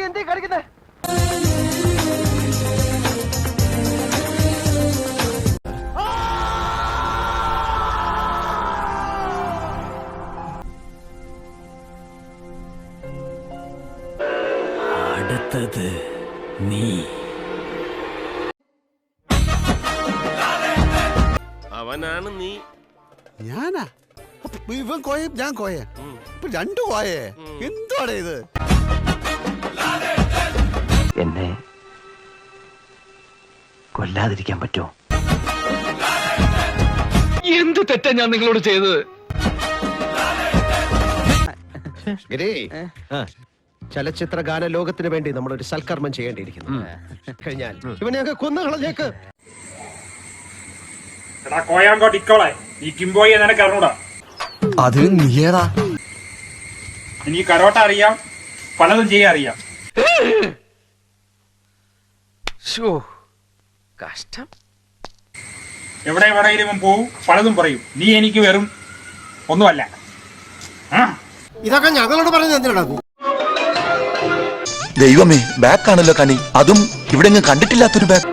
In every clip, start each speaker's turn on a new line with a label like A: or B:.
A: എന്തേ കളിക്കുന്നേ?
B: അടുത്തത് നീ.
C: അവനാണ് നീ.
D: ഞാനാ? ഇവൻ കോയ, ഞാൻ കോയ. ഇപ്പൊ രണ്ടു കോയേ. എന്താണ് ഇത്?
B: എന്നെ കൊല്ലാതിരിക്കാൻ പറ്റുമോ?
A: എന്ത് തെറ്റാ ഞാൻ നിങ്ങളോട് ചെയ്തത്?
E: ചലച്ചിത്ര ഗാന ലോകത്തിന് വേണ്ടി നമ്മളൊരു സൽക്കർമ്മം ചെയ്യേണ്ടിയിരിക്കുന്നു. കഴിഞ്ഞാൽ ഇവനെ ഞങ്ങൾക്ക് കൊന്നുകളഞ്ഞേക്ക്.
F: ഈ കിംബോയെ നിനക്ക് അറിഞ്ഞൂടാ.
D: അതിന് നീയേടാ.
F: എനിക്ക് കരോട്ട അറിയാം, പലതും ചെയ്യാൻ അറിയാം.
A: കഷ്ടം.
F: എവിടെ എവിടെയും പോവും, പലതും പറയും. നീ എനിക്ക് വെറും ഒന്നുമല്ല.
D: ഇതൊക്കെ ഞങ്ങളോട് പറഞ്ഞത് എന്തിനാ?
G: ദൈവമേ, ബാക്കാണല്ലോ കണി. അതും ഇവിടെ കണ്ടിട്ടില്ലാത്തൊരു ബാക്ക്.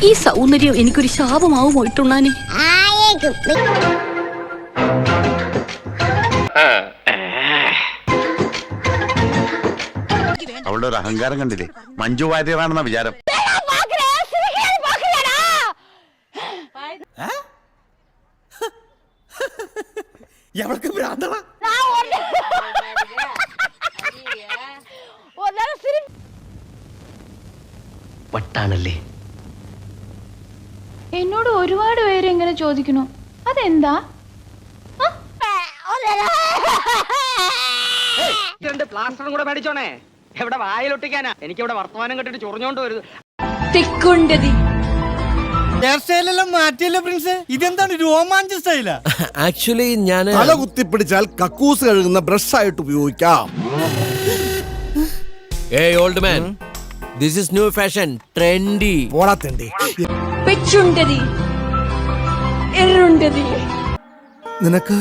H: ഈ സൗന്ദര്യം എനിക്കൊരു ശാപമാവും ഇട്ടുണ്ണാനെ.
D: അവളുടെ ഒരു അഹങ്കാരം കണ്ടില്ലേ? മഞ്ജു വാര്യറാണെന്ന വിചാരം.
B: വട്ടാണല്ലേ?
I: എന്നോട് ഒരുപാട് പേര് ഇങ്ങനെ ചോദിക്കുന്നു, അതെന്താ?
A: രണ്ട് പ്ലാസ്റ്ററും കൂടെ മേടിച്ചോണേ. എവിടെ വായിലൊട്ടിക്കാനാ? എനിക്ക് ഇവിടെ വർത്തമാനം കെട്ടിട്ട് ചൊറിഞ്ഞോണ്ട് വരുത്.
H: തെക്കുണ്ടതി
J: ഹെയർ സ്റ്റൈലെല്ലാം മാറ്റിയല്ലോ പ്രിൻസ്. ഇതെന്താണ് രോമാഞ്ച സ്റ്റൈലാ?
B: ആക്ച്വലി ഞാൻ
D: തല കുത്തിപ്പിടിച്ചാൽ കക്കൂസ് കഴുകുന്ന ബ്രഷ് ആയിട്ട് ഉപയോഗിക്കാം.
B: Hey old man, this is new fashion, trendy.
D: പോളാത്തണ്ടി.
H: പെച്ചുണ്ടതി എറുണ്ടതി.
D: നിനക്ക്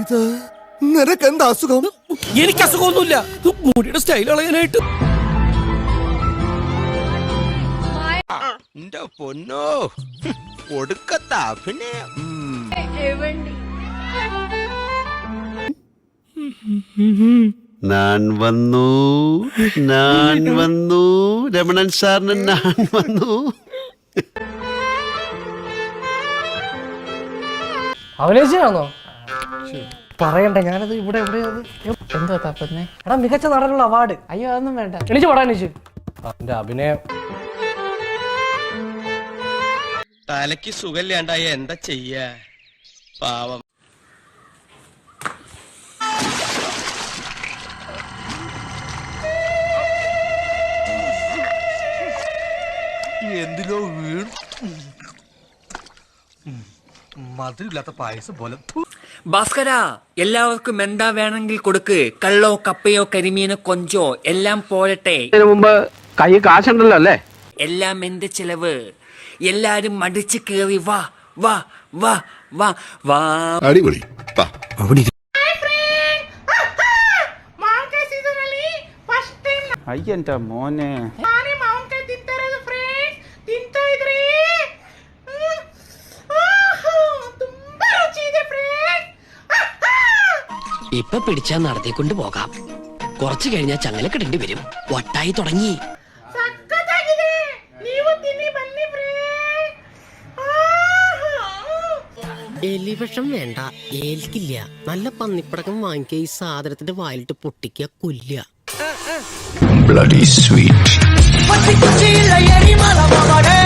D: ഇത് നിനക്ക് എന്താ അസുഖം?
B: എനിക്ക് അസുഖമൊന്നുമില്ല. മുടിയുടെ സ്റ്റൈൽ കളയാനായിട്ട്.
C: എന്റെ പൊന്നോ, ഒടുക്കത്താ. പിന്നെ
D: ഞാൻ വന്നു രമണൻ സാറിന് ഞാൻ വന്നു.
A: അവലേശയാണോ? പറയണ്ട, ഞാനത് ഇവിടെ എന്താ തപ്പുന്നേ? എടാ, മികച്ച നടനുള്ള അവാർഡ്. അയ്യോ, അതൊന്നും വേണ്ട. എണീച്ച് പടാ, എണീച്ച്. എന്റെ അഭിനയം.
C: തലയ്ക്ക് സുഖമില്ലാണ്ടായ എന്താ ചെയ്യാ? പാവം.
D: എന്തിലോ വീണ് മധുരമില്ലാത്ത പായസം പോലെ.
K: ഭാസ്കര, എല്ലാവർക്കും എന്താ വേണമെങ്കിൽ കൊടുക്ക്. കള്ളോ കപ്പയോ കരിമീനോ കൊഞ്ചോ എല്ലാം പോരട്ടെ.
A: മുമ്പ് കൈ കാശുണ്ടല്ലോ അല്ലേ?
K: എല്ലാം എന്റെ ചെലവ്. എല്ലാരും മടിച്ചു കേറി വാ വാ വാ വാ വാ.
D: അടിപൊളി.
J: അയ്യന്റെ മോനെ.
K: ഇപ്പൊ പിടിച്ചാ നടത്തിക്കൊണ്ട് പോകാം. കുറച്ചു കഴിഞ്ഞാൽ ചങ്ങലക്കിടേണ്ടി വരും. വട്ടായി തുടങ്ങി. എലിവിഷം വേണ്ട, ഏൽക്കില്ല. നല്ല പന്നിപ്പടക്കം വാങ്ങിക്കുക, ഈ സാധനത്തിന്റെ വായിലിട്ട് പൊട്ടിക്കുക, കൊല്ലുക.
G: Bloody sweet.
K: പട്ടിക്കുച്ചിയിലെ എരിമല മകനേ,